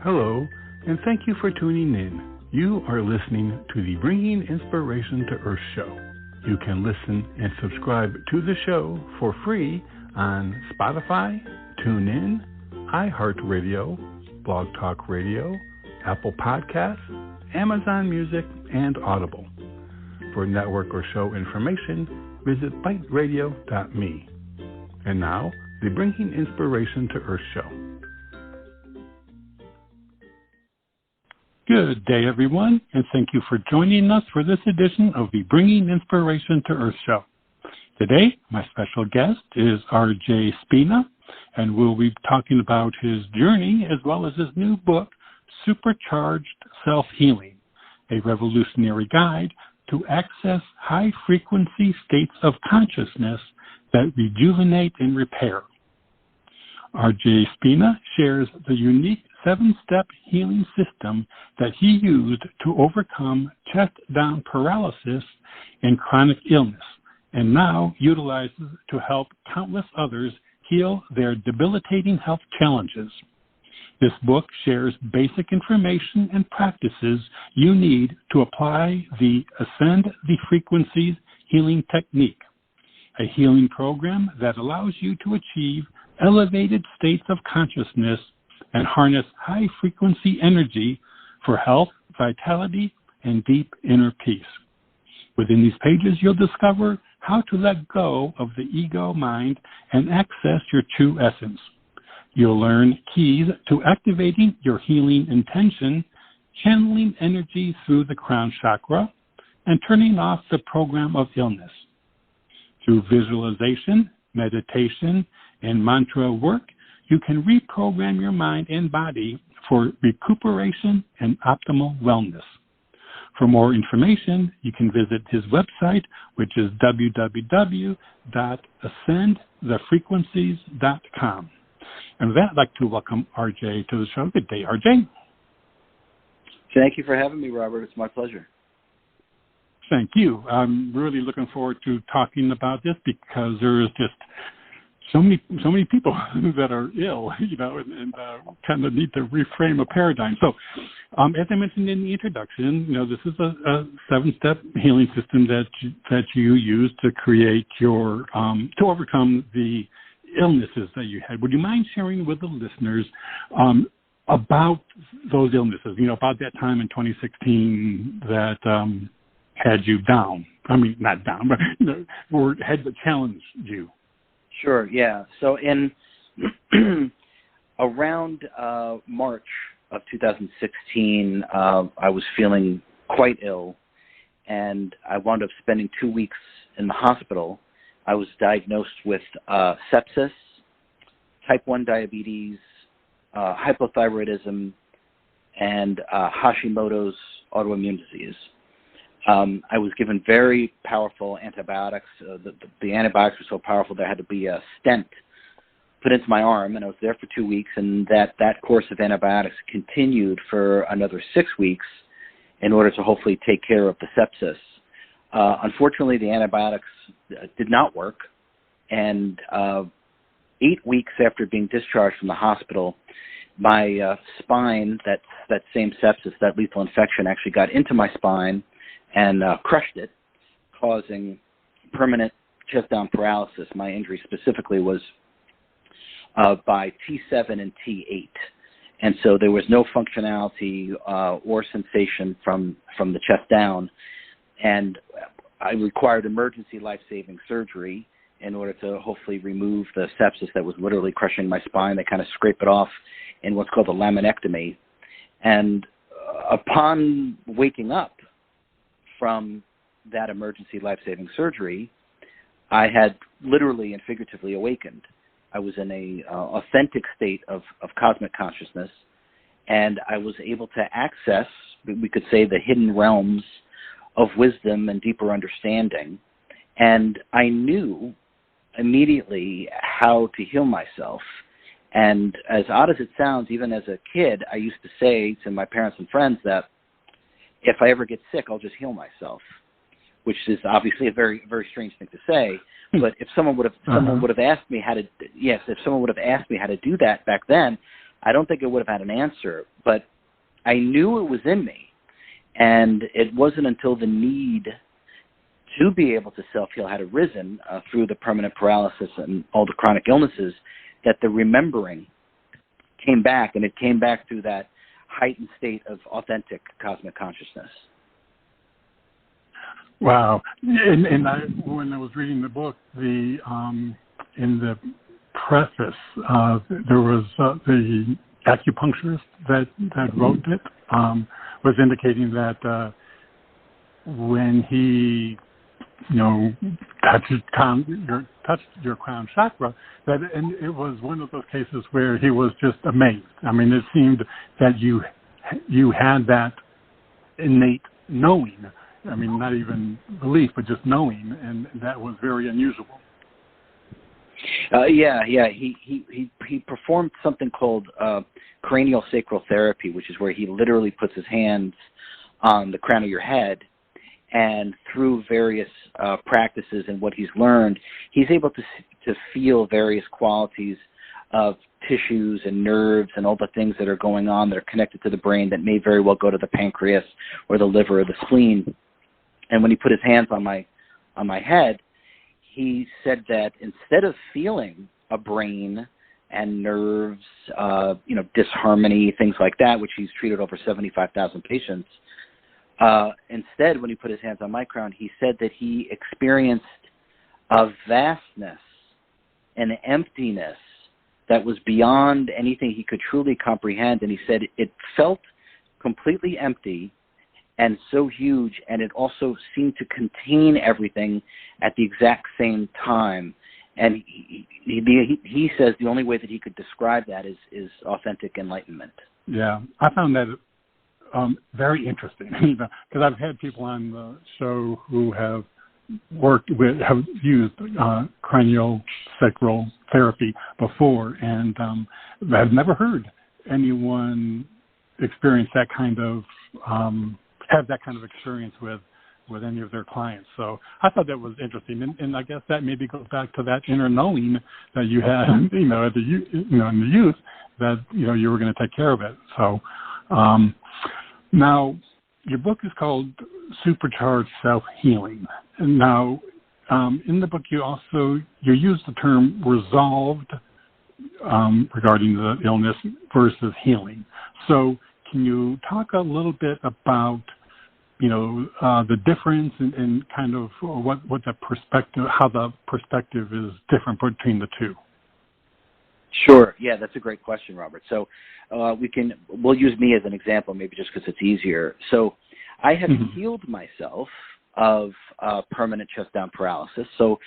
Hello, and thank you for tuning in. You are listening to the Bringing Inspiration to Earth show. You can listen and subscribe to the show for free on Spotify, TuneIn, iHeartRadio, Blog Talk Radio, Apple Podcasts, Amazon Music, and Audible. For network or show information, visit biteradio.me. And now, the Bringing Inspiration to Earth show. Good day, everyone, and thank you for joining us for this edition of the Bringing Inspiration to Earth show. Today, my special guest is RJ Spina, and we'll be talking about his journey as well as his new book, Supercharged Self-Healing, a revolutionary guide to access high-frequency states of consciousness that rejuvenate and repair. RJ Spina shares the unique 7-step healing system that he used to overcome chest-down paralysis and chronic illness, and now utilizes to help countless others heal their debilitating health challenges. This book shares basic information and practices you need to apply the Ascend the Frequencies healing technique, a healing program that allows you to achieve elevated states of consciousness and harness high-frequency energy for health, vitality, and deep inner peace. Within these pages, you'll discover how to let go of the ego mind and access your true essence. You'll learn keys to activating your healing intention, channeling energy through the crown chakra, and turning off the program of illness. Through visualization, meditation, and mantra work, you can reprogram your mind and body for recuperation and optimal wellness. For more information, you can visit his website, which is www.ascendthefrequencies.com. And with that, I'd like to welcome RJ to the show. Good day, RJ. Thank you for having me, Robert. It's my pleasure. Thank you. I'm really looking forward to talking about this because there is just so many people that are ill, and kind of need to reframe a paradigm. So, as I mentioned in the introduction, this is a 7-step healing system that you use to create your to overcome the illnesses that you had. Would you mind sharing with the listeners about those illnesses? About that time in 2016 that had you down. I mean, not down, but or had challenged you. Sure, yeah. So in around March of 2016, I was feeling quite ill, and I wound up spending 2 weeks in the hospital. I was diagnosed with sepsis, type 1 diabetes, hypothyroidism, and Hashimoto's autoimmune disease. I was given very powerful antibiotics. The antibiotics were so powerful there had to be a stent put into my arm, and I was there for 2 weeks, and that course of antibiotics continued for another 6 weeks in order to hopefully take care of the sepsis. Unfortunately, the antibiotics did not work, and 8 weeks after being discharged from the hospital, my spine, that same sepsis, that lethal infection actually got into my spine and crushed it, causing permanent chest-down paralysis. My injury specifically was by T7 and T8. And so there was no functionality or sensation from the chest down. And I required emergency life-saving surgery in order to hopefully remove the sepsis that was literally crushing my spine. They kind of scrape it off in what's called a laminectomy. And upon waking up from that emergency life-saving surgery, I had literally and figuratively awakened. I was in a authentic state of cosmic consciousness, and I was able to access, we could say, the hidden realms of wisdom and deeper understanding. And I knew immediately how to heal myself. And as odd as it sounds, even as a kid, I used to say to my parents and friends that if I ever get sick, I'll just heal myself, which is obviously a very, very strange thing to say. But if someone would have asked me how to do that back then, I don't think it would have had an answer, but I knew it was in me. And it wasn't until the need to be able to self-heal had arisen through the permanent paralysis and all the chronic illnesses that the remembering came back, and it came back through that heightened state of authentic cosmic consciousness. Wow. And when I was reading the book, in the preface, there was the acupuncturist that wrote it was indicating that when he touched your crown chakra, and it was one of those cases where he was just amazed. I mean, it seemed that you had that innate knowing. I mean, not even belief, but just knowing, and that was very unusual. He performed something called cranial sacral therapy, which is where he literally puts his hands on the crown of your head, and through various practices and what he's learned, he's able to feel various qualities of tissues and nerves and all the things that are going on that are connected to the brain that may very well go to the pancreas or the liver or the spleen. And when he put his hands on my head, he said that instead of feeling a brain and nerves, disharmony, things like that, which he's treated over 75,000 patients, instead, when he put his hands on my crown, he said that he experienced a vastness, an emptiness that was beyond anything he could truly comprehend. And he said it felt completely empty and so huge, and it also seemed to contain everything at the exact same time. And he says the only way that he could describe that is authentic enlightenment. Yeah, I found that very interesting, because I've had people on the show who have used cranial sacral therapy before, and I've never heard anyone experience that kind of have that kind of experience with any of their clients. So I thought that was interesting, and I guess that maybe goes back to that inner knowing that you had, in the youth, that you were going to take care of it. So now your book is called Supercharged Self-Healing. And now in the book you use the term resolved regarding the illness versus healing. So can you talk a little bit about the difference and kind of what the perspective, how the perspective is different between the two? Sure. Yeah, that's a great question, Robert. So we'll use me as an example, maybe just because it's easier. So I have healed myself of permanent chest down paralysis. So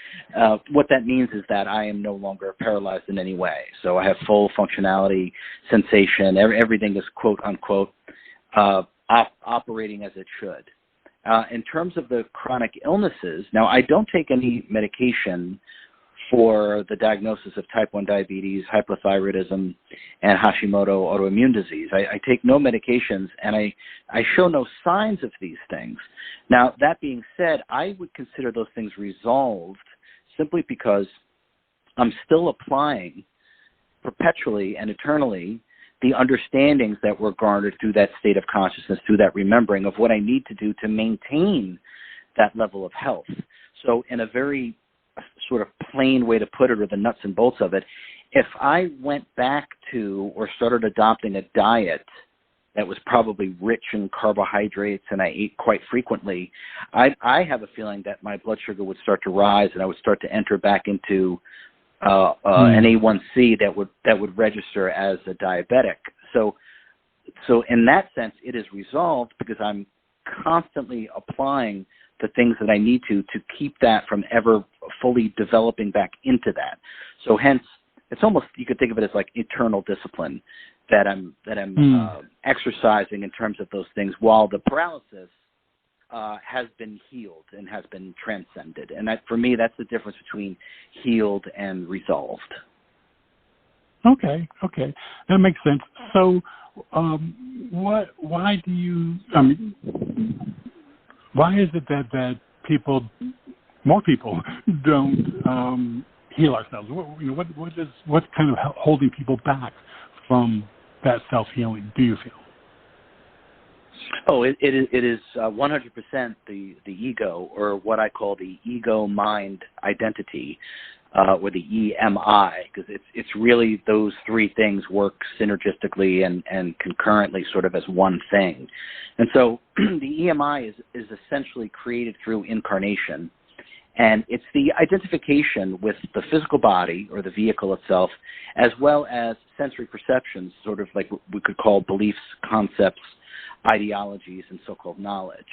what that means is that I am no longer paralyzed in any way. So I have full functionality, sensation, everything is quote unquote operating as it should. In terms of the chronic illnesses, now I don't take any medication for the diagnosis of type 1 diabetes, hypothyroidism, and Hashimoto autoimmune disease. I take no medications, and I show no signs of these things. Now, that being said, I would consider those things resolved simply because I'm still applying perpetually and eternally the understandings that were garnered through that state of consciousness, through that remembering of what I need to do to maintain that level of health. So in a very sort of plain way to put it, or the nuts and bolts of it, if I went back to or started adopting a diet that was probably rich in carbohydrates and I ate quite frequently, I have a feeling that my blood sugar would start to rise and I would start to enter back into an A1C that would register as a diabetic. So in that sense, it is resolved because I'm constantly applying the things that I need to keep that from ever fully developing back into that. So hence, it's almost, you could think of it as like eternal discipline that I'm exercising in terms of those things, while the paralysis has been healed and has been transcended. And that, for me, that's the difference between healed and resolved. Okay, that makes sense. So, why is it that more people don't heal ourselves? What's kind of holding people back from that self-healing, do you feel? Oh, it is 100% the ego, or what I call the ego-mind identity, or the EMI, because it's really those three things work synergistically and concurrently, sort of as one thing. And so the EMI is essentially created through incarnation, and it's the identification with the physical body or the vehicle itself, as well as sensory perceptions, sort of like what we could call beliefs, concepts, ideologies, and so-called knowledge.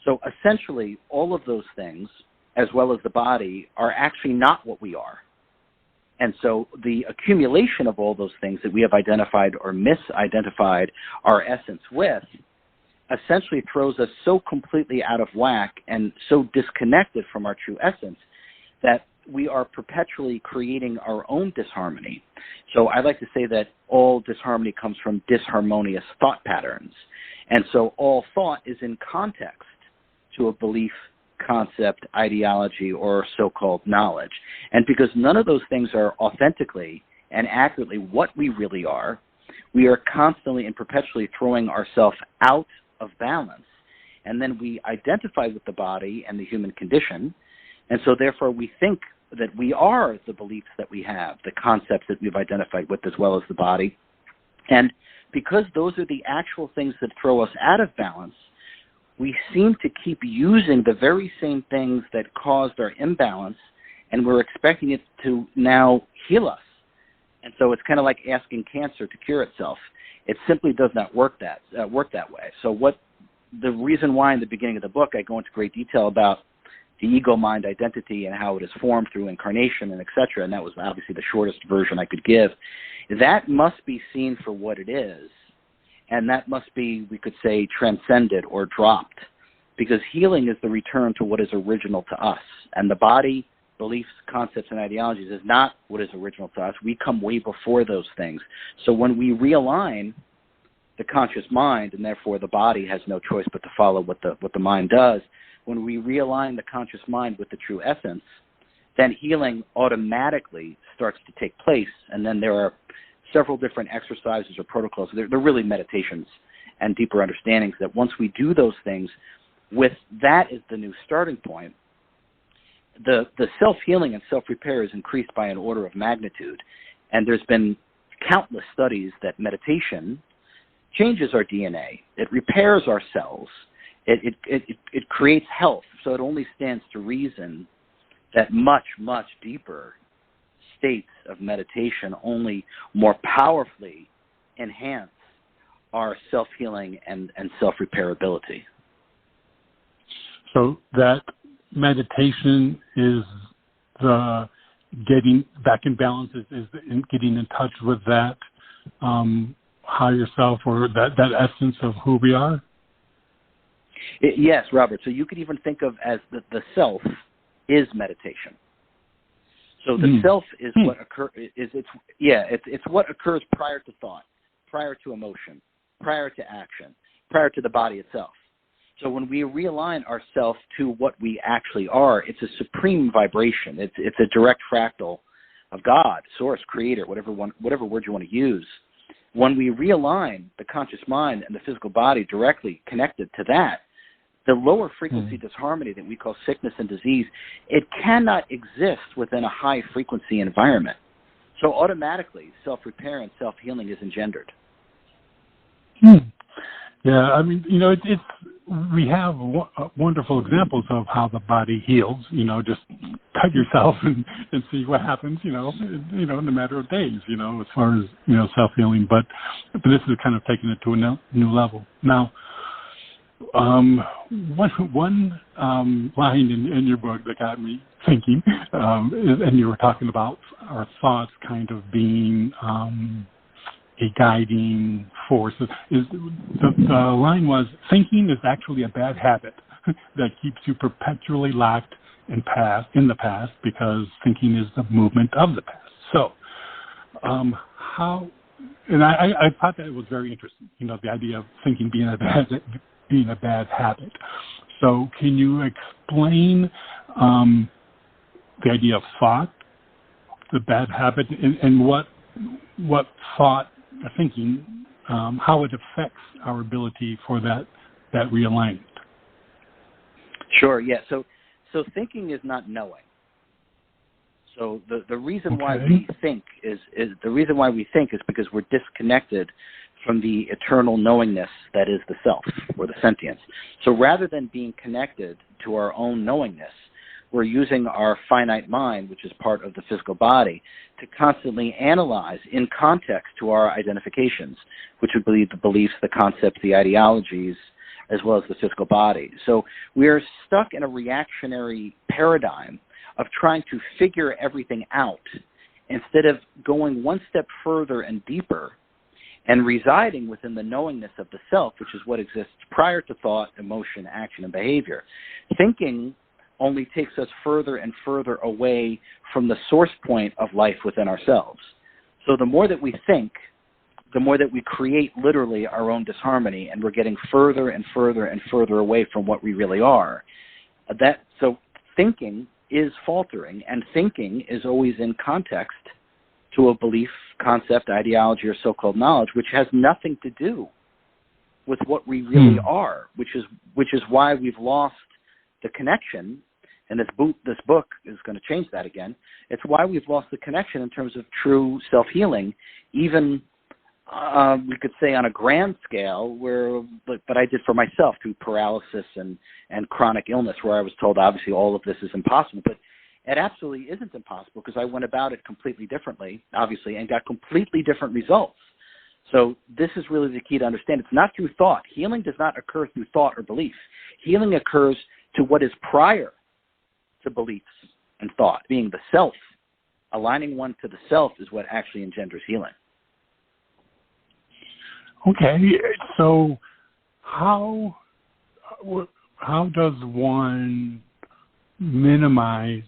So essentially, all of those things, as well as the body, are actually not what we are. And so the accumulation of all those things that we have identified or misidentified our essence with essentially throws us so completely out of whack and so disconnected from our true essence that we are perpetually creating our own disharmony. So I like to say that all disharmony comes from disharmonious thought patterns. And so all thought is in context to a belief, concept, ideology, or so-called knowledge. And because none of those things are authentically and accurately what we really are, we are constantly and perpetually throwing ourselves out of balance. And then we identify with the body and the human condition, and so therefore we think that we are the beliefs that we have, the concepts that we've identified with, as well as the body. And because those are the actual things that throw us out of balance, we seem to keep using the very same things that caused our imbalance, and we're expecting it to now heal us. And so it's kind of like asking cancer to cure itself. It simply does not work that way. So the reason why in the beginning of the book I go into great detail about the ego-mind identity and how it is formed through incarnation and et cetera, and that was obviously the shortest version I could give, that must be seen for what it is. And that must be, we could say, transcended or dropped, because healing is the return to what is original to us. And the body, beliefs, concepts, and ideologies is not what is original to us. We come way before those things. So when we realign the conscious mind, and therefore the body has no choice but to follow what the mind does, when we realign the conscious mind with the true essence, then healing automatically starts to take place. And then there are several different exercises or protocols. They're really meditations and deeper understandings that once we do those things, with that as the new starting point, the self-healing and self-repair is increased by an order of magnitude. And there's been countless studies that meditation changes our DNA. It repairs our cells. It creates health. So it only stands to reason that much, much deeper states of meditation only more powerfully enhance our self-healing and self-repairability. So that meditation is the getting back in balance, is getting in touch with that higher self, or that essence of who we are? Yes, Robert. So you could even think of as the self is meditation. So the self is what it's what occurs prior to thought, prior to emotion, prior to action, prior to the body itself. So when we realign ourselves to what we actually are, it's a supreme vibration. It's a direct fractal of God, source, creator, whatever word you want to use. When we realign the conscious mind and the physical body directly connected to that, the lower frequency disharmony that we call sickness and disease, it cannot exist within a high frequency environment. So automatically, self-repair and self-healing is engendered. Yeah, I mean, we have wonderful examples of how the body heals. Just cut yourself and see what happens. In a matter of days. As far as self-healing, but this is kind of taking it to a new level now. One line in your book that got me thinking, and you were talking about our thoughts kind of being a guiding force. Is the line was, thinking is actually a bad habit that keeps you perpetually locked in the past, because thinking is the movement of the past. So, how? And I thought that it was very interesting. The idea of thinking being a bad habit. So can you explain the idea of thought, the bad habit, and what thought, thinking how it affects our ability for that realignment. Sure. Yeah. So thinking is not knowing. So the reason why we think is because we're disconnected from the eternal knowingness that is the self or the sentience. So rather than being connected to our own knowingness, we're using our finite mind, which is part of the physical body, to constantly analyze in context to our identifications, which would be the beliefs, the concepts, the ideologies, as well as the physical body. So we're stuck in a reactionary paradigm of trying to figure everything out instead of going one step further and deeper and residing within the knowingness of the self, which is what exists prior to thought, emotion, action, and behavior. Thinking only takes us further and further away from the source point of life within ourselves. So the more that we think, the more that we create literally our own disharmony, and we're getting further and further and further away from what we really are. So thinking is faltering, and thinking is always in context to a belief, concept, ideology, or so-called knowledge, which has nothing to do with what we really are, which is why we've lost the connection. And this book is going to change that again. It's why we've lost the connection in terms of true self-healing, even we could say on a grand scale, but I did for myself through paralysis and chronic illness, where I was told obviously all of this is impossible, but it absolutely isn't impossible, because I went about it completely differently, obviously, and got completely different results. So this is really the key to understand. It's not through thought. Healing does not occur through thought or belief. Healing occurs to what is prior to beliefs and thought, being the self. Aligning one to the self is what actually engenders healing. Okay, so how does one minimize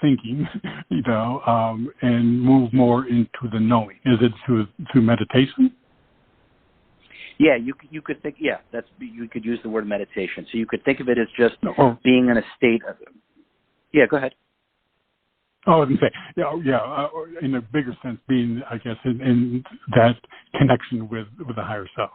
thinking, and move more into the knowing? Is it through meditation? Yeah, you could think. Yeah, you could use the word meditation. So you could think of it as just being in a state of. Yeah, go ahead. Oh, I was going to say, in a bigger sense, being, I guess, in that connection with the higher self.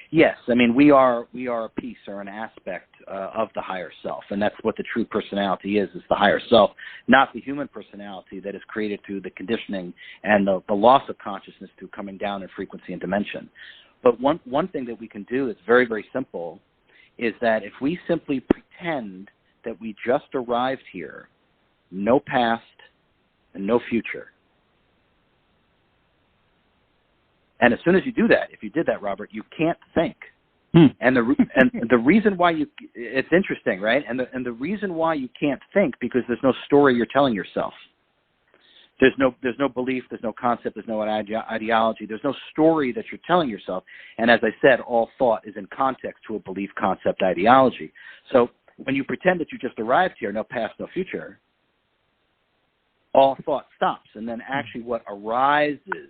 Yes, I mean, we are a piece or an aspect of the higher self, and that's what the true personality is the higher self, not the human personality that is created through the conditioning and the loss of consciousness through coming down in frequency and dimension. But one thing that we can do that's very, very simple is that if we simply pretend that we just arrived here, no past and no future. And as soon as you do that, if you did that, Robert, you can't think. And the reason why it's interesting, right? And the reason why you can't think, because there's no story you're telling yourself. There's no belief, there's no concept, there's no ideology, there's no story that you're telling yourself. And as I said, all thought is in context to a belief, concept, ideology. So when you pretend that you just arrived here, no past, no future, all thought stops. And then actually what arises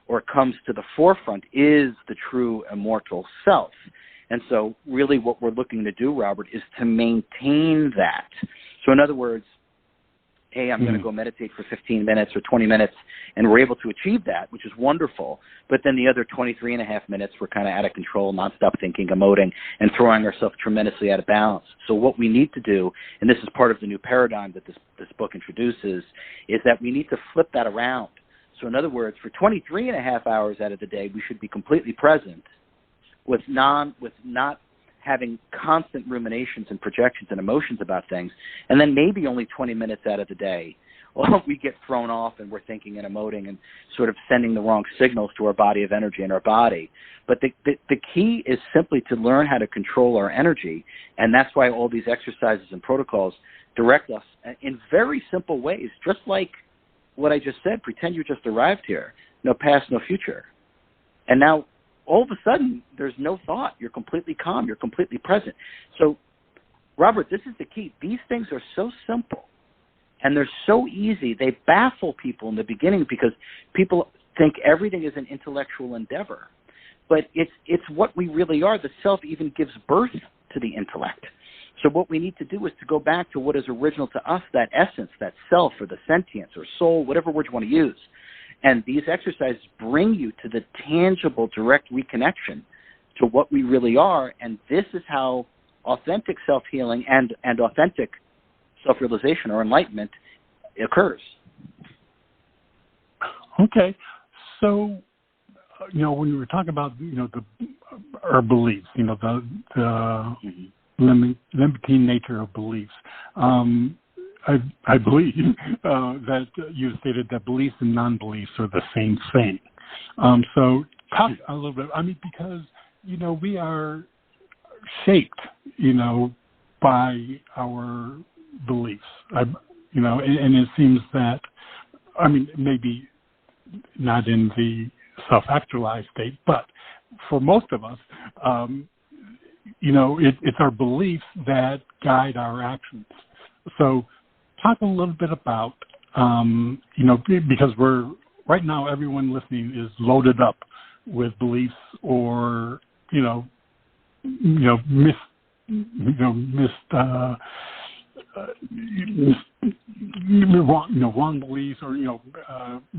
or comes to the forefront is the true immortal self. And so really what we're looking to do, Robert, is to maintain that. So in other words, hey, I'm going to go meditate for 15 minutes or 20 minutes, and we're able to achieve that, which is wonderful. But then the other 23 and a half minutes, we're kind of out of control, nonstop thinking, emoting, and throwing ourselves tremendously out of balance. So what we need to do, and this is part of the new paradigm that this book introduces, is that we need to flip that around. So in other words, for 23 and a half hours out of the day, we should be completely present with not having constant ruminations and projections and emotions about things. And then maybe only 20 minutes out of the day, we get thrown off and we're thinking and emoting and sort of sending the wrong signals to our body of energy in our body. But the key is simply to learn how to control our energy. And that's why all these exercises and protocols direct us in very simple ways, just like what I just said. Pretend you just arrived here. No past, no future. And now, all of a sudden, there's no thought. You're completely calm. You're completely present. So, Robert, this is the key. These things are so simple, and they're so easy. They baffle people in the beginning because people think everything is an intellectual endeavor. But it's what we really are. The self even gives birth to the intellect. So what we need to do is to go back to what is original to us, that essence, that self, or the sentience, or soul, whatever word you want to use, And these exercises bring you to the tangible, direct reconnection to what we really are. And this is how authentic self-healing and authentic self-realization or enlightenment occurs. Okay. So, when you were talking about, our beliefs, the limiting nature of beliefs, I believe that you stated that beliefs and non-beliefs are the same thing. So talk a little bit, because, we are shaped, by our beliefs, and it seems that, maybe not in the self-actualized state, but for most of us, it's our beliefs that guide our actions. So talk a little bit about, because right now everyone listening is loaded up with beliefs or, wrong beliefs or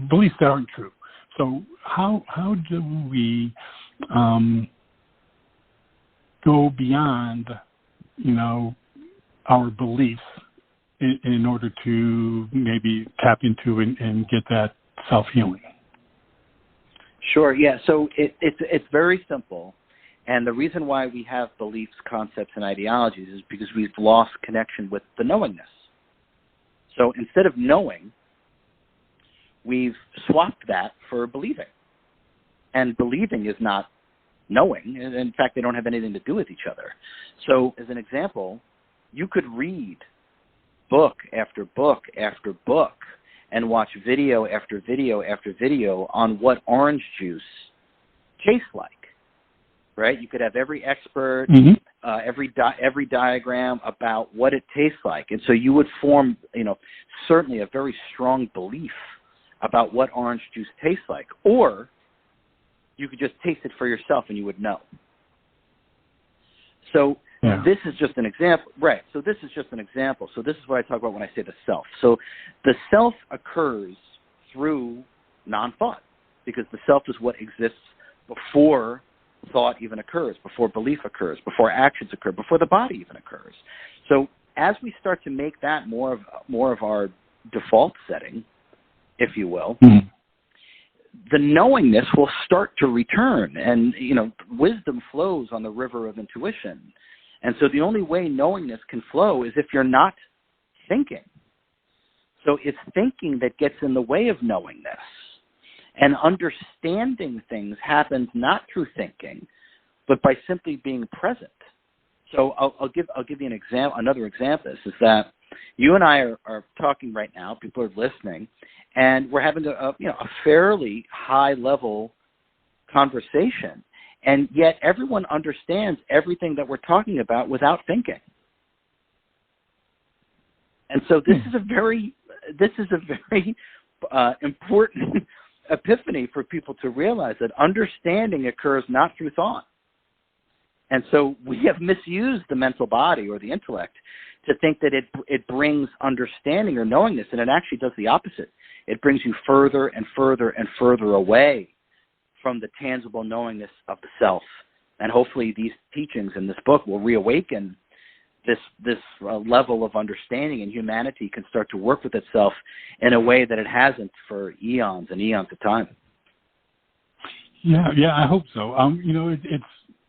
beliefs that aren't true. So how do we go beyond our beliefs in order to maybe tap into and get that self-healing? Sure. Yeah. So it's very simple. And the reason why we have beliefs, concepts, and ideologies is because we've lost connection with the knowingness. So instead of knowing, we've swapped that for believing. And believing is not knowing. In fact, they don't have anything to do with each other. So as an example, you could read book after book after book and watch video after video after video on what orange juice tastes like. Right? You could have every expert, every diagram about what it tastes like. And so you would form, certainly a very strong belief about what orange juice tastes like. Or you could just taste it for yourself and you would know. So this is just an example. Right. So this is just an example. So this is what I talk about when I say the self. So the self occurs through non-thought, because the self is what exists before thought even occurs, before belief occurs, before actions occur, before the body even occurs. So as we start to make that more of our default setting, if you will, the knowingness will start to return, and wisdom flows on the river of intuition. And so the only way knowingness can flow is if you're not thinking. So it's thinking that gets in the way of knowingness. And understanding things happens not through thinking, but by simply being present. So I'll give you an example. Another example is that you and I are talking right now. People are listening, and we're having a fairly high level conversation, and yet everyone understands everything that we're talking about without thinking. And so this is a very important epiphany for people to realize that understanding occurs not through thought. And so we have misused the mental body or the intellect to think that it brings understanding or knowingness, and it actually does the opposite. It brings you further and further and further away from the tangible knowingness of the self. And hopefully these teachings in this book will reawaken this level of understanding, and humanity can start to work with itself in a way that it hasn't for eons and eons of time. Yeah, I hope so.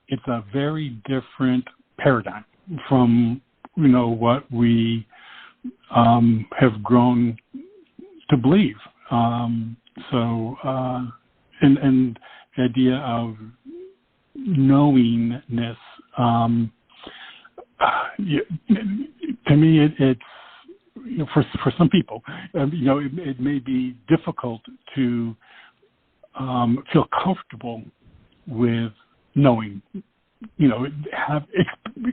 It's a very different paradigm from what we have grown to believe. And the idea of knowingness. To me, it's for some people, it may be difficult to feel comfortable with knowing,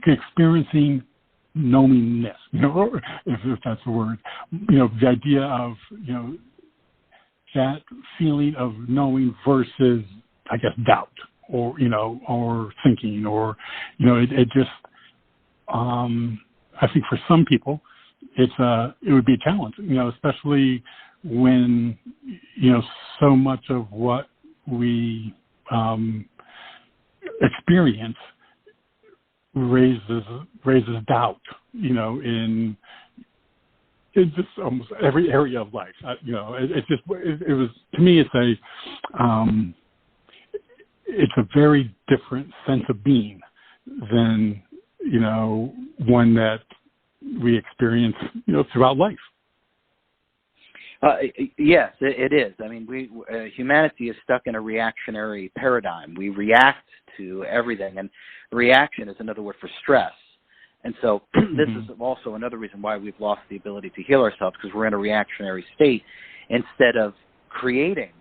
experiencing knowingness, if that's the word, the idea of, that feeling of knowing versus, I guess, doubt or thinking or, it just, I think for some people, it would be a challenge, especially when, so much of what we experience raises doubt, in just almost every area of life. It was, to me, it's a very different sense of being than, one that we experience, throughout life. Yes, it is. I mean, humanity is stuck in a reactionary paradigm. We react to everything, and reaction is another word for stress. And so this is also another reason why we've lost the ability to heal ourselves, because we're in a reactionary state instead of creating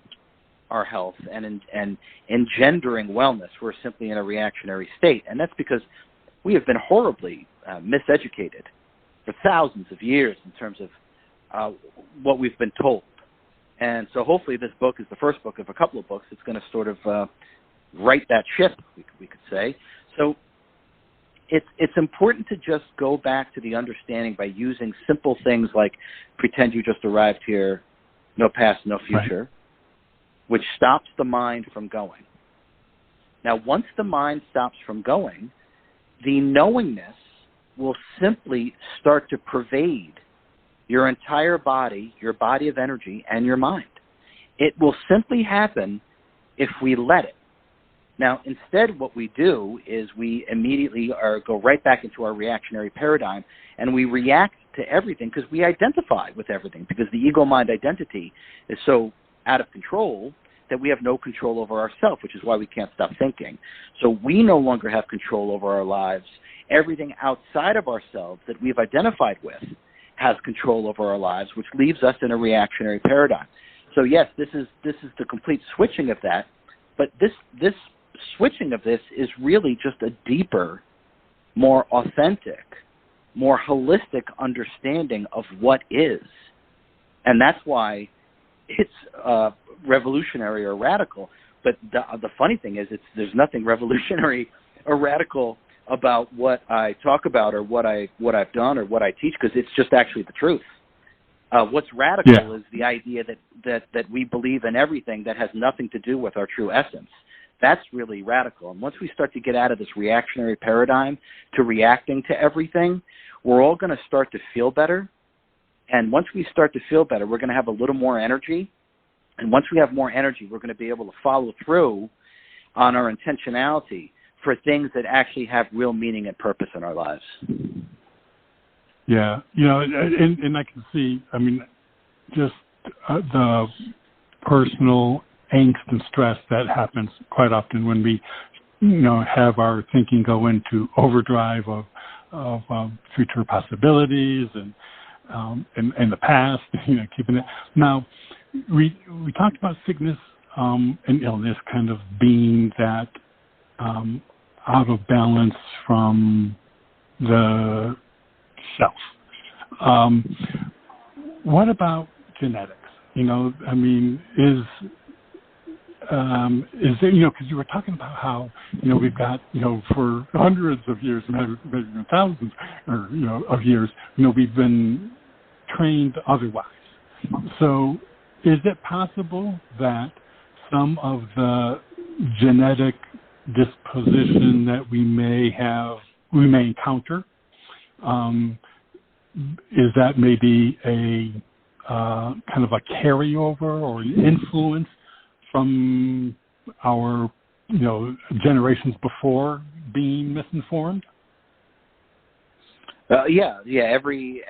our health and engendering wellness. We're simply in a reactionary state, and that's because we have been horribly miseducated for thousands of years in terms of what we've been told. And so hopefully this book is the first book of a couple of books that's going to sort of right that ship, we could say. So it's important to just go back to the understanding by using simple things like pretend you just arrived here, no past, no future, which stops the mind from going. Now, once the mind stops from going, the knowingness will simply start to pervade your entire body, your body of energy, and your mind. It will simply happen if we let it. Now, instead, what we do is we immediately go right back into our reactionary paradigm, and we react to everything because we identify with everything, because the ego-mind identity is so out of control that we have no control over ourselves, which is why we can't stop thinking. So we no longer have control over our lives. Everything outside of ourselves that we've identified with has control over our lives, which leaves us in a reactionary paradigm. So yes, this is the complete switching of that, but this switching of this is really just a deeper, more authentic, more holistic understanding of what is. And that's why it's revolutionary or radical. But the funny thing is, there's nothing revolutionary or radical about what I talk about or what I've done or what I teach, because it's just actually the truth. What's radical is the idea that we believe in everything that has nothing to do with our true essence. That's really radical. And once we start to get out of this reactionary paradigm to reacting to everything, we're all going to start to feel better. And once we start to feel better, we're going to have a little more energy. And once we have more energy, we're going to be able to follow through on our intentionality for things that actually have real meaning and purpose in our lives. Yeah, and I can see, just the personal angst and stress that happens quite often when we, have our thinking go into overdrive of future possibilities and the past, keeping it. Now, we talked about sickness and illness kind of being that out of balance from the self. What about genetics? Is there, because you were talking about how, we've got, for hundreds of years, maybe thousands or, of years, we've been trained otherwise. So is it possible that some of the genetic disposition that we may encounter, is that maybe a kind of a carryover or an influence from our, generations before being misinformed? Every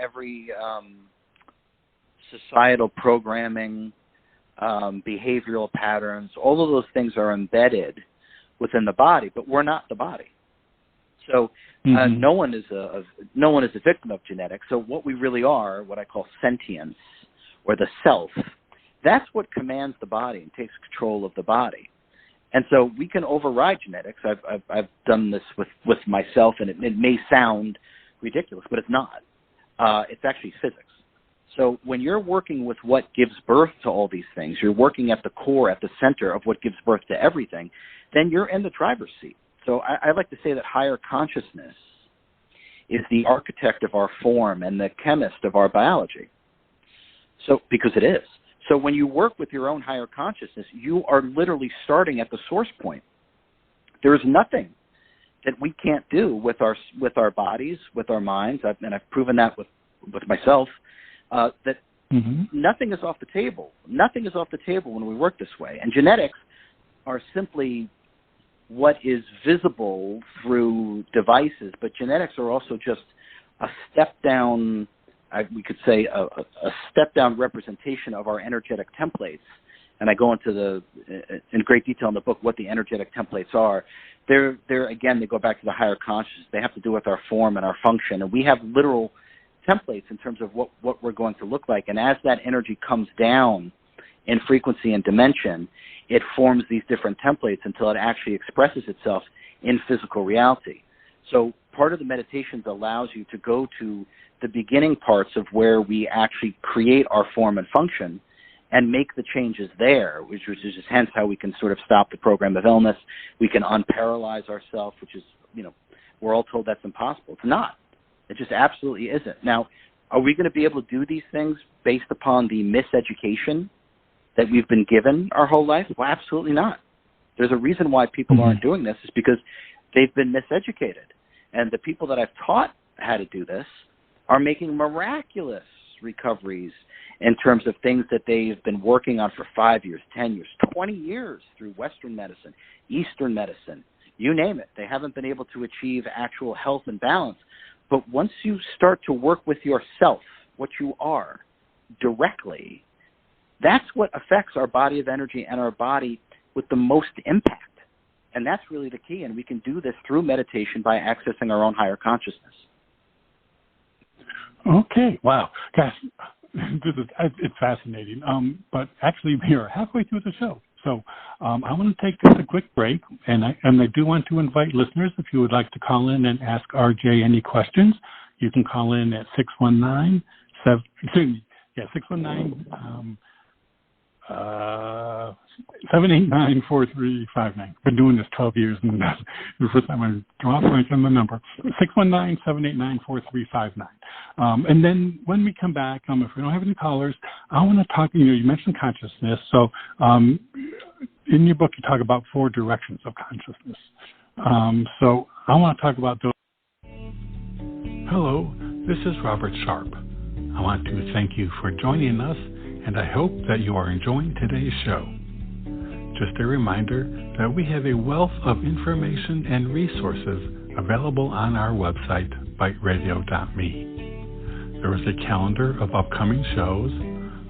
societal programming, behavioral patterns, all of those things are embedded within the body, but we're not the body. So no one is a victim of genetics. So what we really are, what I call sentience, or the self, that's what commands the body and takes control of the body. And so we can override genetics. I've done this with myself, and it may sound ridiculous, but it's not. It's actually physics. So when you're working with what gives birth to all these things, you're working at the core, at the center of what gives birth to everything, then you're in the driver's seat. So I like to say that higher consciousness is the architect of our form and the chemist of our biology. So, because it is. So when you work with your own higher consciousness, you are literally starting at the source point. There is nothing that we can't do with our bodies, with our minds, and I've proven that with myself, that nothing is off the table. Nothing is off the table when we work this way. And genetics are simply what is visible through devices, but genetics are also just a step-down, we could say, a step-down representation of our energetic templates. And I go into in great detail in the book what the energetic templates are. They're again, they go back to the higher consciousness. They have to do with our form and our function. And we have literal templates in terms of what we're going to look like. And as that energy comes down in frequency and dimension, it forms these different templates until it actually expresses itself in physical reality. So part of the meditations allows you to go to the beginning parts of where we actually create our form and function and make the changes there, which is just hence how we can sort of stop the program of illness. We can unparalyze ourselves, which is, we're all told that's impossible. It's not. It just absolutely isn't. Now, are we going to be able to do these things based upon the miseducation that we've been given our whole life? Well, absolutely not. There's a reason why people aren't doing this is because they've been miseducated. And the people that I've taught how to do this are making miraculous recoveries in terms of things that they've been working on for 5 years, 10 years, 20 years through Western medicine, Eastern medicine, you name it. They haven't been able to achieve actual health and balance. But once you start to work with yourself, what you are, directly, that's what affects our body of energy and our body with the most impact. And that's really the key. And we can do this through meditation by accessing our own higher consciousness. Okay. Wow. Gosh, it's fascinating. But actually, we are halfway through the show. So I want to take just a quick break. And I do want to invite listeners, if you would like to call in and ask RJ any questions, you can call in at 619 789-4359. Been doing this 12 years, and that's the first time I draw a blank on the number. 619-789-4359. And then when we come back, if we don't have any callers, I want to talk, you mentioned consciousness. So in your book, you talk about 4 directions of consciousness. So I want to talk about those. Hello, this is Robert Sharpe. I want to thank you for joining us, and I hope that you are enjoying today's show. Just a reminder that we have a wealth of information and resources available on our website, biteradio.me. There is a calendar of upcoming shows,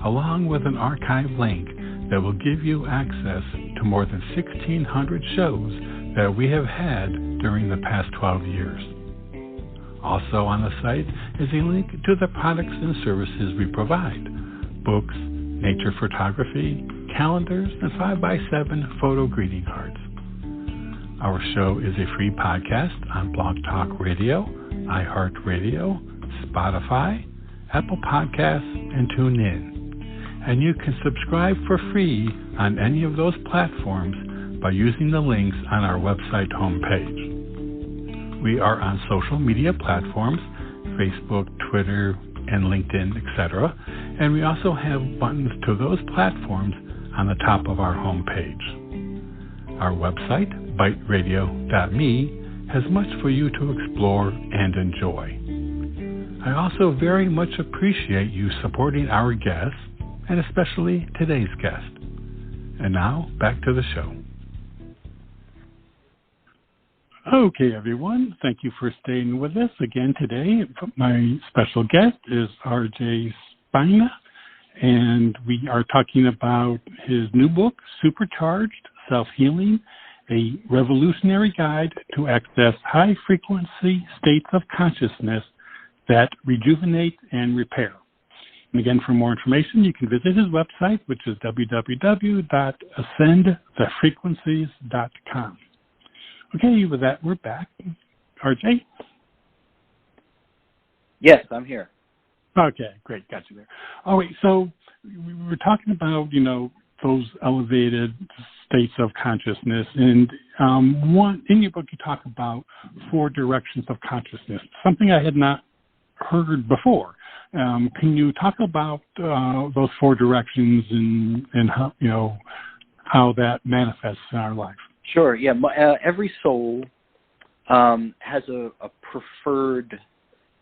along with an archive link that will give you access to more than 1,600 shows that we have had during the past 12 years. Also on the site is a link to the products and services we provide: books, nature photography, calendars, and 5x7 photo greeting cards. Our show is a free podcast on Blog Talk Radio, iHeartRadio, Spotify, Apple Podcasts, and TuneIn. And you can subscribe for free on any of those platforms by using the links on our website homepage. We are on social media platforms, Facebook, Twitter, and LinkedIn, etc. And we also have buttons to those platforms on the top of our homepage. Our website, biteradio.me, has much for you to explore and enjoy. I also very much appreciate you supporting our guests, and especially today's guest. And now, back to the show. Okay, everyone. Thank you for staying with us again today. My special guest is RJ Spina, and we are talking about his new book, Supercharged Self-Healing, a revolutionary guide to access high-frequency states of consciousness that rejuvenate and repair. And again, for more information, you can visit his website, which is www.ascendthefrequencies.com. Okay, with that, we're back. RJ? Yes, I'm here. Okay, great. Got you there. All right, so we were talking about, those elevated states of consciousness. And in your book, you talk about 4 directions of consciousness, something I had not heard before. Can you talk about those 4 directions and how, how that manifests in our life? Sure. Yeah. Every soul has a preferred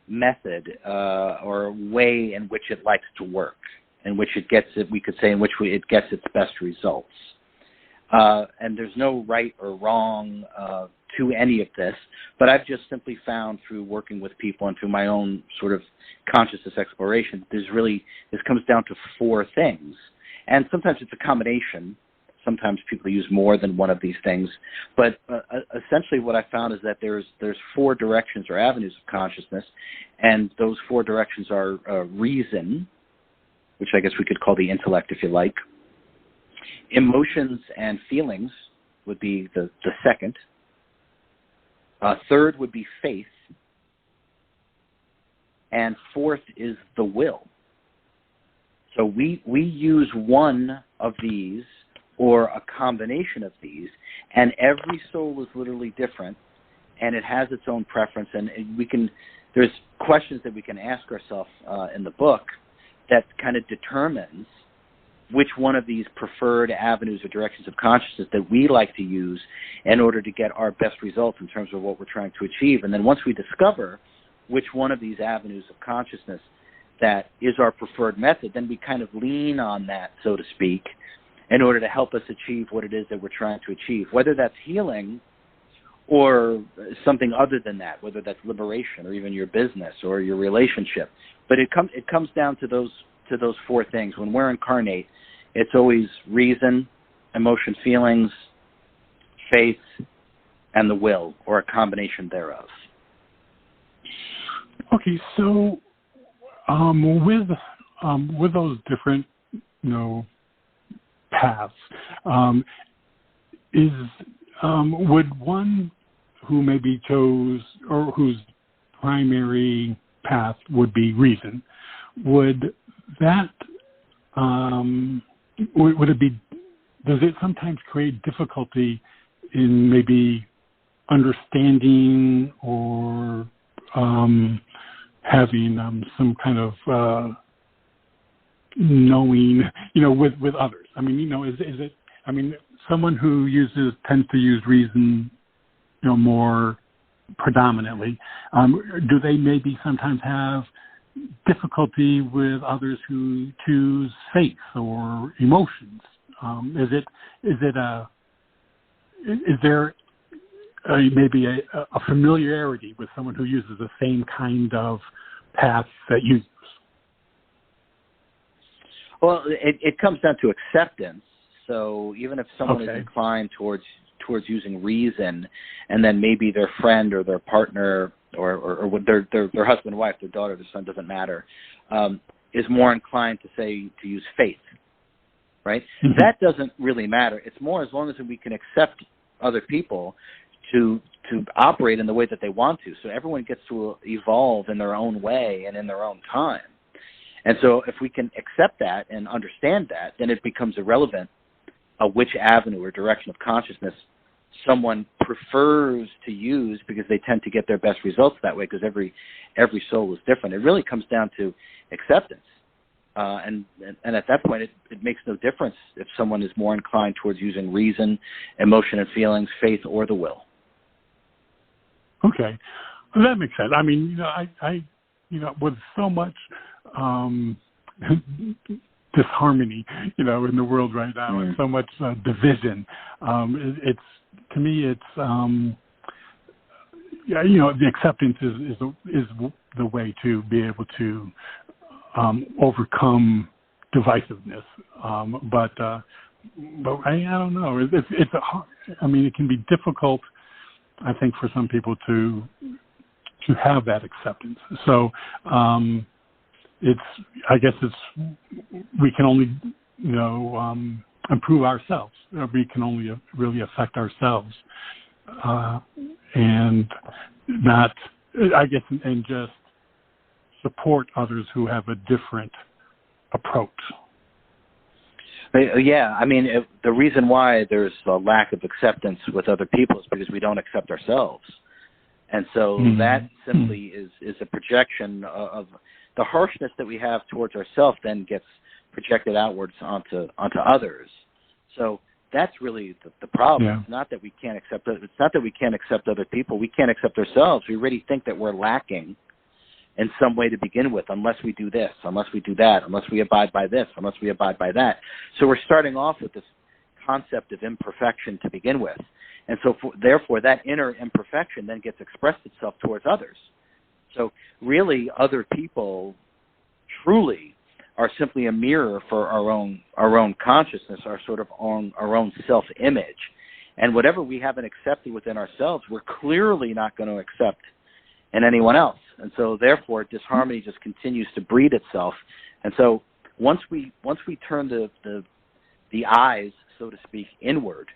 method or way in which it likes to work, in which it gets it, we could say, in which it gets its best results. And there's no right or wrong to any of this, but I've just simply found through working with people and through my own sort of consciousness exploration, this comes down to 4 things. And sometimes it's a combination. Sometimes people use more than one of these things. But essentially what I found is that there's 4 directions or avenues of consciousness, and those 4 directions are reason, which I guess we could call the intellect if you like. Emotions and feelings would be the second. Third would be faith. And 4th is the will. So we use one of these or a combination of these, and every soul is literally different, and it has its own preference, and there's questions that we can ask ourselves in the book that kind of determines which one of these preferred avenues or directions of consciousness that we like to use in order to get our best results in terms of what we're trying to achieve. And then once we discover which one of these avenues of consciousness that is our preferred method, then we kind of lean on that, so to speak, in order to help us achieve what it is that we're trying to achieve, whether that's healing or something other than that, whether that's liberation or even your business or your relationship. But it comes down to those 4 things. When we're incarnate, it's always reason, emotion, feelings, faith, and the will, or a combination thereof. Okay, so with those different, paths, would one who maybe chose or whose primary path would be reason, would that would it be? Does it sometimes create difficulty in maybe understanding or having some kind of knowing, with others? I mean, is it? I mean, someone who tends to use reason, more predominantly. Do they maybe sometimes have difficulty with others who choose faith or emotions? Is there maybe a familiarity with someone who uses the same kind of path that you use? Well, it comes down to acceptance. So even if someone is inclined towards using reason, and then maybe their friend or their partner or their husband, wife, their daughter, their son, doesn't matter, is more inclined to use faith, right? Mm-hmm. That doesn't really matter. It's more as long as we can accept other people to operate in the way that they want to. So everyone gets to evolve in their own way and in their own time. And so if we can accept that and understand that, then it becomes irrelevant which avenue or direction of consciousness someone prefers to use, because they tend to get their best results that way, because every soul is different. It really comes down to acceptance. And at that point, it makes no difference if someone is more inclined towards using reason, emotion and feelings, faith, or the will. Okay. Well, that makes sense. I mean, I with so much disharmony, in the world right now, and so much division, to me, it's the acceptance is the way to be able to overcome divisiveness. But I don't know. It's it can be difficult, I think, for some people to have that acceptance. So we can only improve ourselves. We can only really affect ourselves, and not, and just support others who have a different approach. Yeah, the reason why there's a lack of acceptance with other people is because we don't accept ourselves. And so that simply is a projection of the harshness that we have towards ourselves then gets projected outwards onto others. So that's really the problem. Yeah. It's not that we can't accept it. It's not that we can't accept other people. We can't accept ourselves. We already think that we're lacking in some way to begin with, unless we do this, unless we do that, unless we abide by this, unless we abide by that. So we're starting off with this concept of imperfection to begin with. And so therefore that inner imperfection then gets expressed itself towards others. So really other people truly are simply a mirror for our own consciousness, our own self-image. And whatever we haven't accepted within ourselves, we're clearly not going to accept in anyone else. And so therefore disharmony just continues to breed itself. And so once we turn the eyes, so to speak, inward,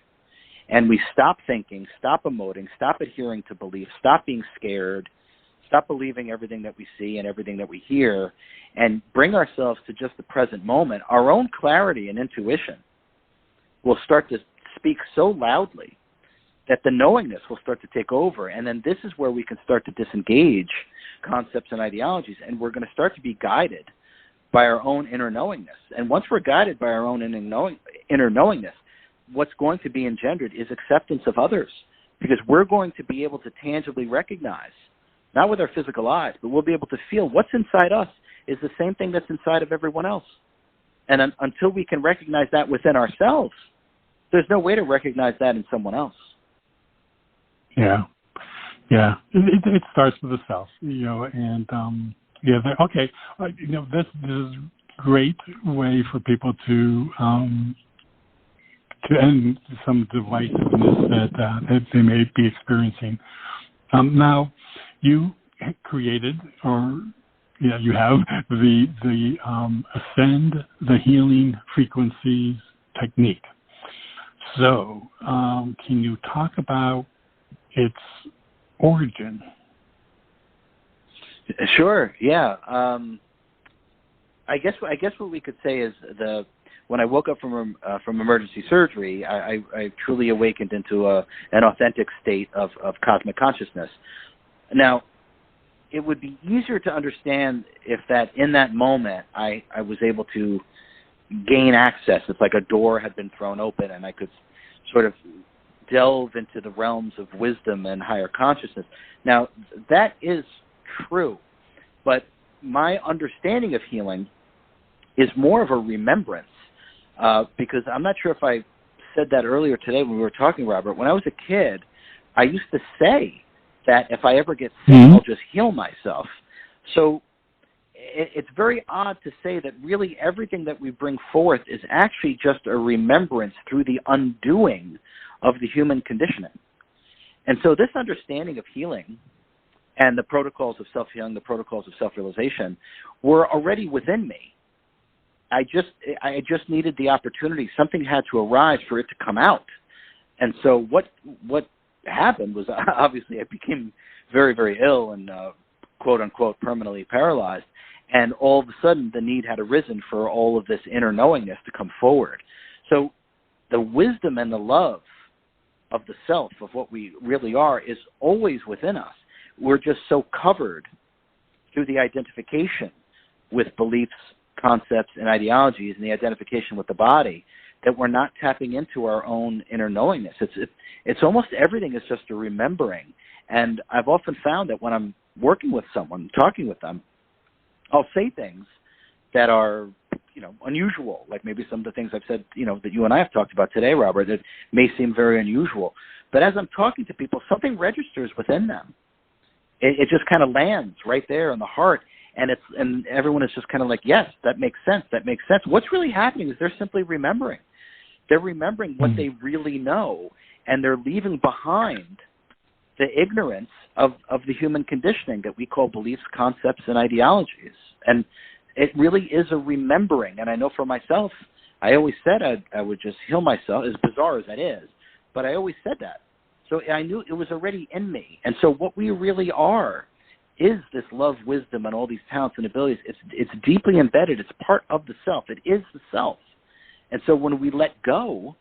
and we stop thinking, stop emoting, stop adhering to beliefs, stop being scared, stop believing everything that we see and everything that we hear, and bring ourselves to just the present moment, our own clarity and intuition will start to speak so loudly that the knowingness will start to take over. And then this is where we can start to disengage concepts and ideologies, and we're going to start to be guided by our own inner knowingness. And once we're guided by our own inner knowingness, what's going to be engendered is acceptance of others, because we're going to be able to tangibly recognize, not with our physical eyes, but we'll be able to feel what's inside us is the same thing that's inside of everyone else. And until we can recognize that within ourselves, there's no way to recognize that in someone else. Yeah. It starts with the self, and okay. This is a great way for people to end some of the divisiveness that they may be experiencing. Now, you created, you have the Ascend the Healing Frequencies technique. So, can you talk about its origin? Sure. Yeah. I guess what we could say is when I woke up from emergency surgery, I truly awakened into an authentic state of cosmic consciousness. Now, it would be easier to understand if that in that moment I was able to gain access. It's like a door had been thrown open and I could sort of delve into the realms of wisdom and higher consciousness. Now, that is true, but my understanding of healing is more of a remembrance, because I'm not sure if I said that earlier today when we were talking, Robert. When I was a kid, I used to say that if I ever get sick, I'll just heal myself. So it's very odd to say that really everything that we bring forth is actually just a remembrance through the undoing of the human conditioning. And so this understanding of healing and the protocols of self-healing, the protocols of self-realization were already within me. I just needed the opportunity. Something had to arise for it to come out. And so what happened was, obviously I became very, very ill and quote unquote permanently paralyzed. And all of a sudden the need had arisen for all of this inner knowingness to come forward. So the wisdom and the love of the self, of what we really are, is always within us. We're just so covered through the identification with beliefs, concepts, and ideologies, and the identification with the body, that we're not tapping into our own inner knowingness. It's almost everything is just a remembering. And I've often found that when I'm working with someone, talking with them, I'll say things that are, unusual, like maybe some of the things I've said, that you and I have talked about today, Robert, that may seem very unusual. But as I'm talking to people, something registers within them. It just kind of lands right there in the heart. And everyone is just kind of like, yes, that makes sense. That makes sense. What's really happening is they're simply remembering. They're remembering what they really know, and they're leaving behind the ignorance of the human conditioning that we call beliefs, concepts, and ideologies. And it really is a remembering. And I know for myself, I always said I would just heal myself, as bizarre as that is, but I always said that. So I knew it was already in me. And so what we really are is this love, wisdom, and all these talents and abilities. It's deeply embedded. It's part of the self. It is the self. And so when we let go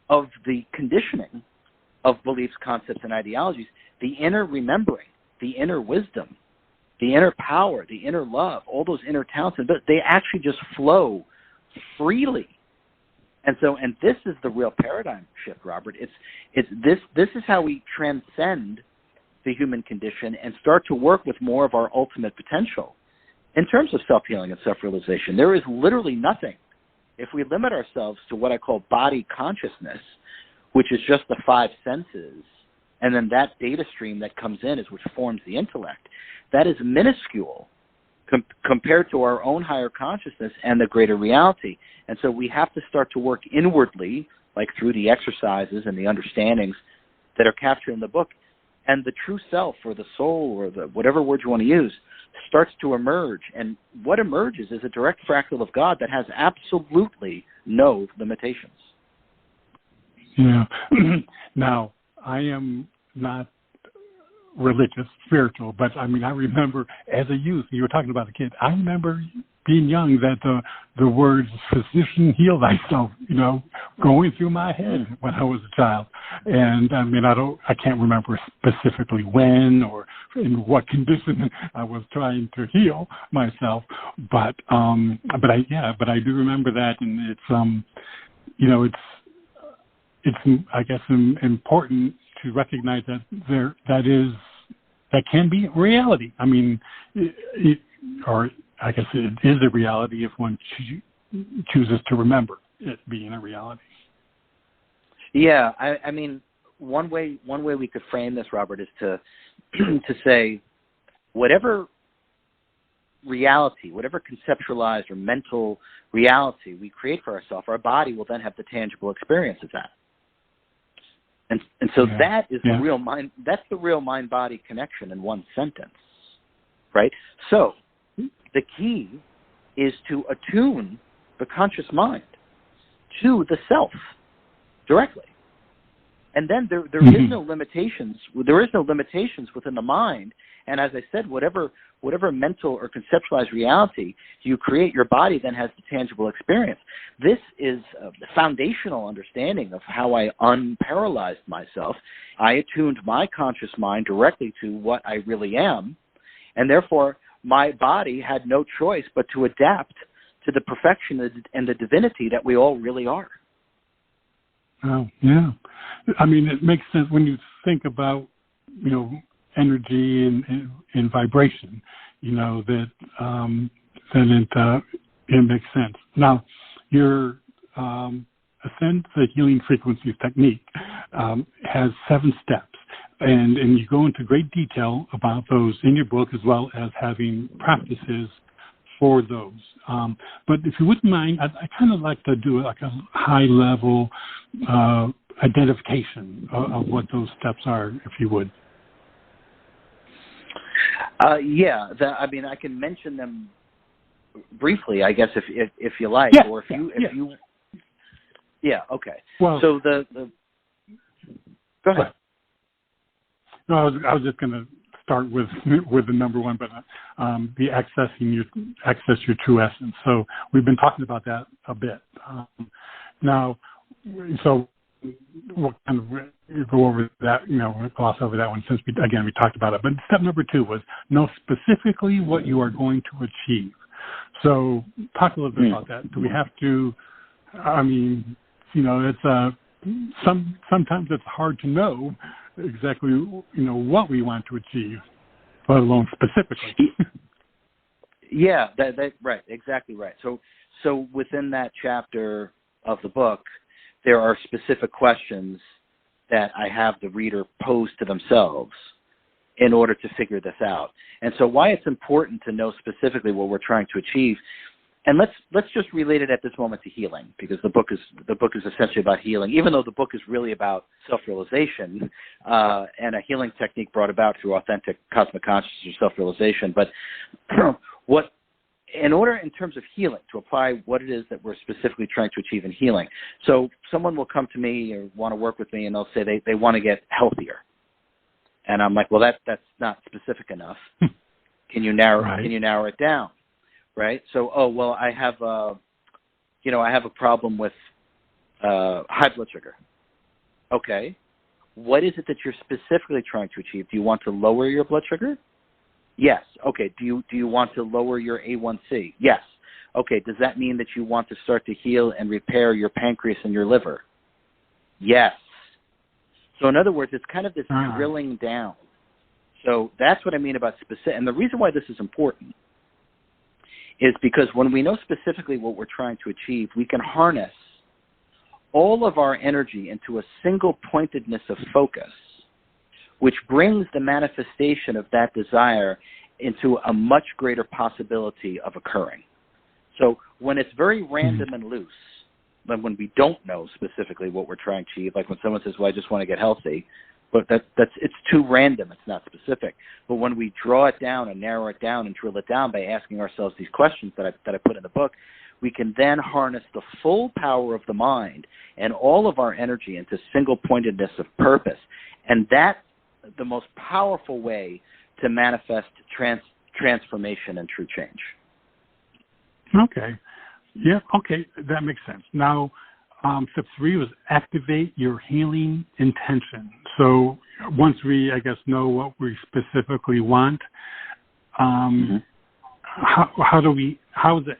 of the conditioning of beliefs, concepts, and ideologies, the inner remembering, the inner wisdom the inner power, the inner love, all those inner talents, they actually just flow freely. And this is the real paradigm shift, Robert. This is how we transcend the human condition and start to work with more of our ultimate potential. In terms of self-healing and self-realization, there is literally nothing. If we limit ourselves to what I call body consciousness, which is just the five senses, and then that data stream that comes in is which forms the intellect, that is minuscule compared to our own higher consciousness and the greater reality. And so we have to start to work inwardly, like through the exercises and the understandings that are captured in the book. And the true self, or the soul, or the whatever word you want to use, starts to emerge. And what emerges is a direct fractal of God that has absolutely no limitations. Yeah. Now, I am not religious, spiritual, but I mean, I remember as a youth, you were talking about the kid, I remember being young that the words physician heal thyself, going through my head when I was a child. And I mean, I can't remember specifically when or in what condition I was trying to heal myself, but I do remember that. And it's I guess important to recognize that that can be reality. I mean, or I guess it is a reality if one chooses to remember it being a reality. Yeah, I mean, one way we could frame this, Robert, is to say whatever reality, whatever conceptualized or mental reality we create for ourselves, our body will then have the tangible experience of that. And so that is the real mind. That's the real mind-body connection in one sentence, right? So the key is to attune the conscious mind to the self directly, and then there is no limitations. There is no limitations within the mind. And as I said, whatever mental or conceptualized reality you create, your body then has the tangible experience. This is the foundational understanding of how I unparalyzed myself. I attuned my conscious mind directly to what I really am, and therefore my body had no choice but to adapt to the perfection and the divinity that we all really are. Oh, yeah. I mean, it makes sense when you think about, energy and vibration, that it makes sense. Now, your Ascend the Healing Frequencies technique has 7 steps, and you go into great detail about those in your book, as well as having practices for those. But if you wouldn't mind, I kind of like to do like a high-level identification of what those steps are, if you would. I can mention them briefly, I guess, if you like, or if you. Yeah. Okay. Well, so the go ahead. No, I was just going to start with the number one, but the access your true essence. So we've been talking about that a bit. Now, so we'll kind of go over that, gloss over that one since we talked about it. But step number 2 was know specifically what you are going to achieve. So talk a little bit about that. Do we have to, it's sometimes it's hard to know exactly, what we want to achieve, let alone specifically. Yeah, right, exactly right. So within that chapter of the book, there are specific questions that I have the reader pose to themselves in order to figure this out. And so why it's important to know specifically what we're trying to achieve. And let's just relate it at this moment to healing, because the book is essentially about healing, even though the book is really about self-realization and a healing technique brought about through authentic cosmic consciousness or self-realization. But in order, in terms of healing, to apply what it is that we're specifically trying to achieve in healing. So someone will come to me or want to work with me, and they'll say they want to get healthier. And I'm like, well, that's not specific enough. Can you narrow it down? Right. So, I have a problem with high blood sugar. Okay. What is it that you're specifically trying to achieve? Do you want to lower your blood sugar? Yes. Okay. Do you want to lower your A1C? Yes. Okay. Does that mean that you want to start to heal and repair your pancreas and your liver? Yes. So in other words, it's kind of this drilling down. So that's what I mean about specific. And the reason why this is important is because when we know specifically what we're trying to achieve, we can harness all of our energy into a single pointedness of focus, which brings the manifestation of that desire into a much greater possibility of occurring. So when it's very random and loose, but when we don't know specifically what we're trying to achieve, like when someone says, well, I just want to get healthy, but it's too random, it's not specific. But when we draw it down and narrow it down and drill it down by asking ourselves these questions that I put in the book, we can then harness the full power of the mind and all of our energy into single pointedness of purpose. And that's the most powerful way to manifest transformation and true change. Okay. Yeah, okay, that makes sense. Now, step 3 was activate your healing intention. So once we, I guess, know what we specifically want, how is it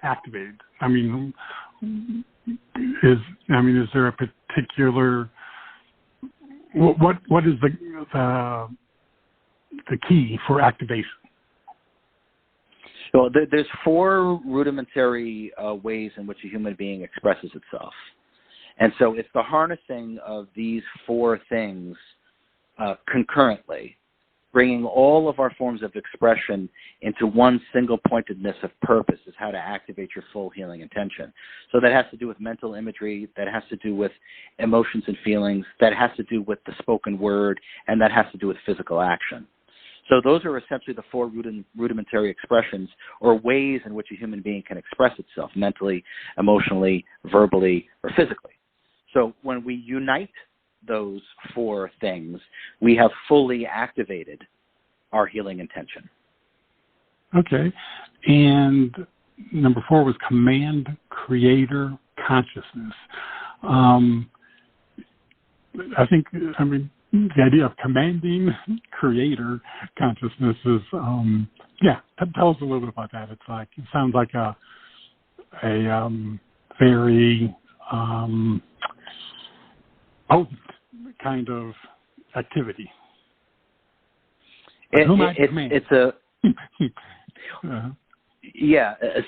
activated? I mean, is there a particular, what is the key for activation? So there's 4 rudimentary ways in which a human being expresses itself. And so it's the harnessing of these 4 things concurrently, bringing all of our forms of expression into one single pointedness of purpose is how to activate your full healing intention. So that has to do with mental imagery, that has to do with emotions and feelings, that has to do with the spoken word, and that has to do with physical action. So those are essentially the 4 rudimentary expressions or ways in which a human being can express itself mentally, emotionally, verbally, or physically. So when we unite those 4 things, we have fully activated our healing intention. Okay. And number 4 was command creator consciousness. The idea of commanding creator consciousness is, tell us a little bit about that. It sounds like a very potent kind of activity.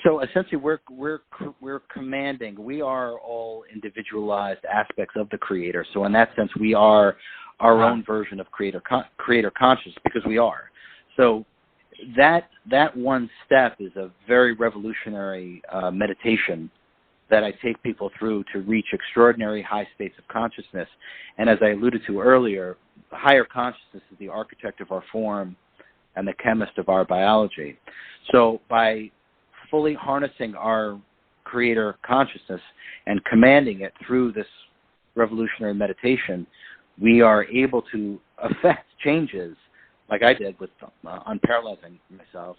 So essentially we're commanding. We are all individualized aspects of the creator. So in that sense, we are our own version of creator consciousness, because we are. So that one step is a very revolutionary meditation that I take people through to reach extraordinary high states of consciousness. And as I alluded to earlier, higher consciousness is the architect of our form and the chemist of our biology. So by fully harnessing our creator consciousness and commanding it through this revolutionary meditation, we are able to affect changes like I did with unparalyzing myself,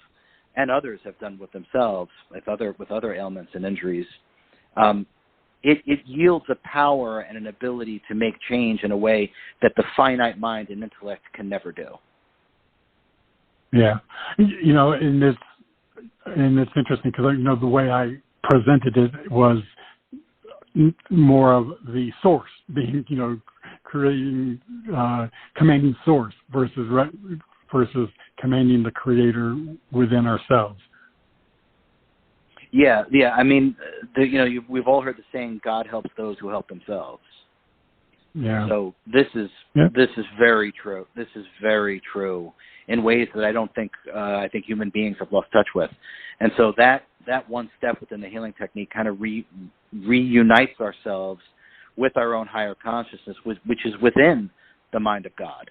and others have done with themselves with other ailments and injuries. It yields a power and an ability to make change in a way that the finite mind and intellect can never do. Yeah. And it's interesting because, the way I presented it was more of the source being, creating, commanding source versus commanding the creator within ourselves. Yeah. We've all heard the saying, God helps those who help themselves. Yeah. So this is very true. This is very true in ways that I think human beings have lost touch with. And so that one step within the healing technique kind of reunites ourselves with our own higher consciousness, which is within the mind of God.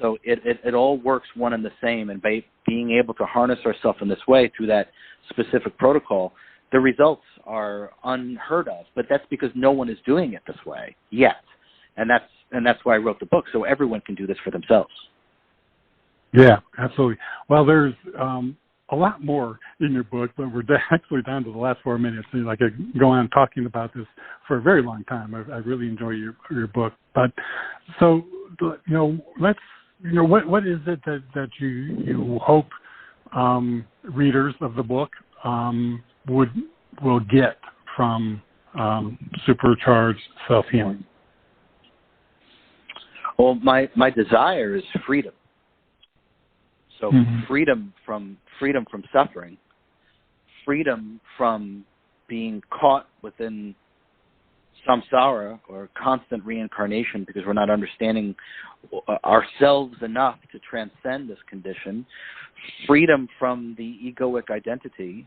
So it all works one and the same. And by being able to harness ourselves in this way through that specific protocol, the results are unheard of. But that's because no one is doing it this way yet. And that's why I wrote the book, so everyone can do this for themselves. Yeah, absolutely. Well, there's a lot more in your book, but we're actually down to the last 4 minutes. And I could go on talking about this for a very long time. I really enjoy your book. But so, let's what is it that you hope readers of the book will get from supercharged self-healing? Well, my desire is freedom. So freedom from suffering, freedom from being caught within samsara or constant reincarnation because we're not understanding ourselves enough to transcend this condition, freedom from the egoic identity,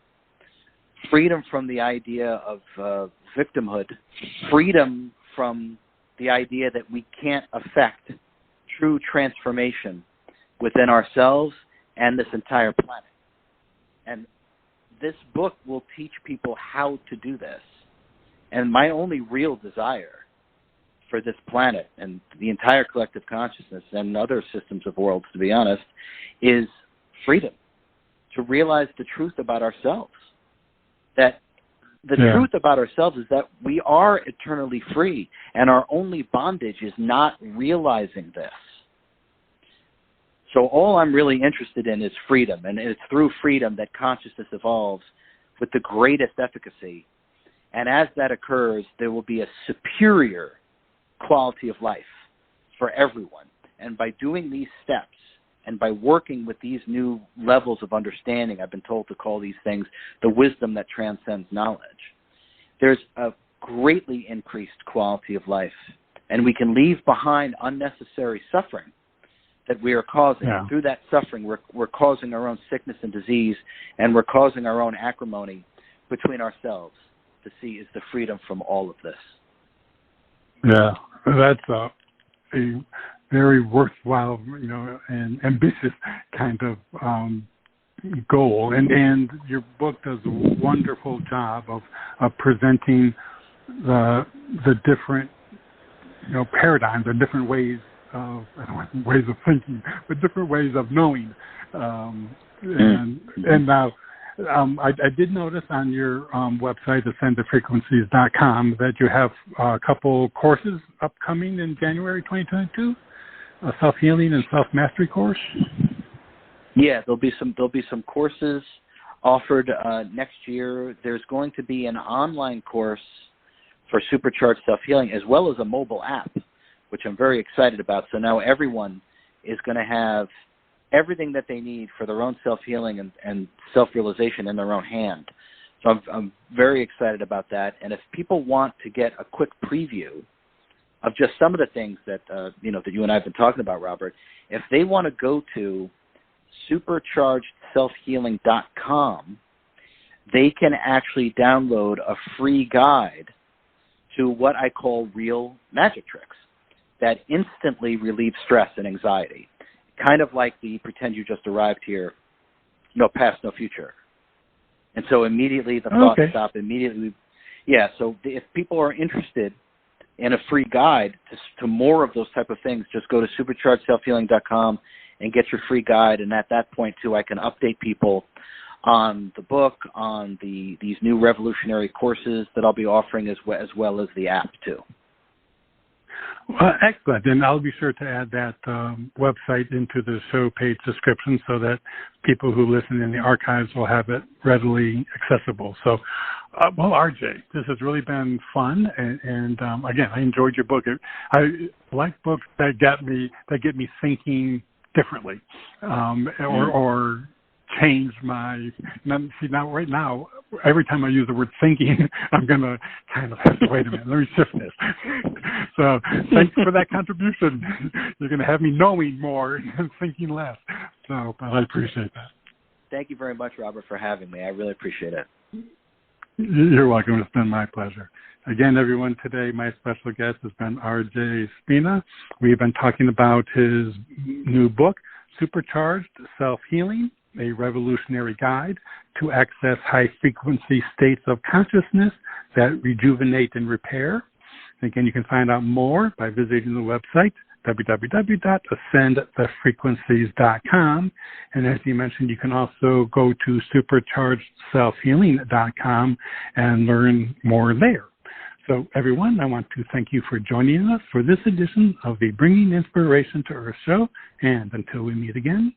freedom from the idea of victimhood, freedom from the idea that we can't affect true transformation within ourselves and this entire planet. And this book will teach people how to do this. And my only real desire for this planet and the entire collective consciousness and other systems of worlds, to be honest, is freedom, to realize the truth about ourselves. That the truth about ourselves is that we are eternally free, and our only bondage is not realizing this. So all I'm really interested in is freedom, and it's through freedom that consciousness evolves with the greatest efficacy. And as that occurs, there will be a superior quality of life for everyone. And by doing these steps and by working with these new levels of understanding, I've been told to call these things the wisdom that transcends knowledge, there's a greatly increased quality of life. And we can leave behind unnecessary suffering that we are causing. Yeah. Through that suffering, we're causing our own sickness and disease, and we're causing our own acrimony between ourselves. To see is the freedom from all of this. Yeah, that's a very worthwhile, and ambitious kind of goal. And your book does a wonderful job of presenting the different paradigms or different ways of thinking, but different ways of knowing. And now. I did notice on your website, ascendtofrequencies.com, that you have a couple courses upcoming in January 2022, a self-healing and self-mastery course. Yeah, there'll be some courses offered next year. There's going to be an online course for supercharged self-healing as well as a mobile app, which I'm very excited about. So now everyone is going to have everything that they need for their own self-healing and self-realization in their own hand. So I'm very excited about that. And if people want to get a quick preview of just some of the things that, that you and I have been talking about, Robert, if they want to go to superchargedselfhealing.com, they can actually download a free guide to what I call real magic tricks that instantly relieve stress and anxiety. Kind of like the pretend you just arrived here, no past, no future. And so immediately the thoughts stop, immediately. Yeah, so if people are interested in a free guide to more of those type of things, just go to superchargedselfhealing.com and get your free guide. And at that point, too, I can update people on the book, on these new revolutionary courses that I'll be offering as well as the app, too. Excellent. And I'll be sure to add that website into the show page description so that people who listen in the archives will have it readily accessible. So, well, RJ, this has really been fun. And again, I enjoyed your book. I like books that get me thinking differently or change my, now right now, every time I use the word thinking, I'm going to kind of have to, wait a minute, let me shift this. So thanks for that contribution. You're going to have me knowing more and thinking less. So I appreciate that. Thank you very much, Robert, for having me. I really appreciate it. You're welcome. It's been my pleasure. Again, everyone, today my special guest has been RJ Spina. We've been talking about his new book, Supercharged Self-Healing, a revolutionary guide to access high-frequency states of consciousness that rejuvenate and repair. Again, you can find out more by visiting the website, www.ascendthefrequencies.com. And as you mentioned, you can also go to superchargedselfhealing.com and learn more there. So everyone, I want to thank you for joining us for this edition of the Bringing Inspiration to Earth show. And until we meet again,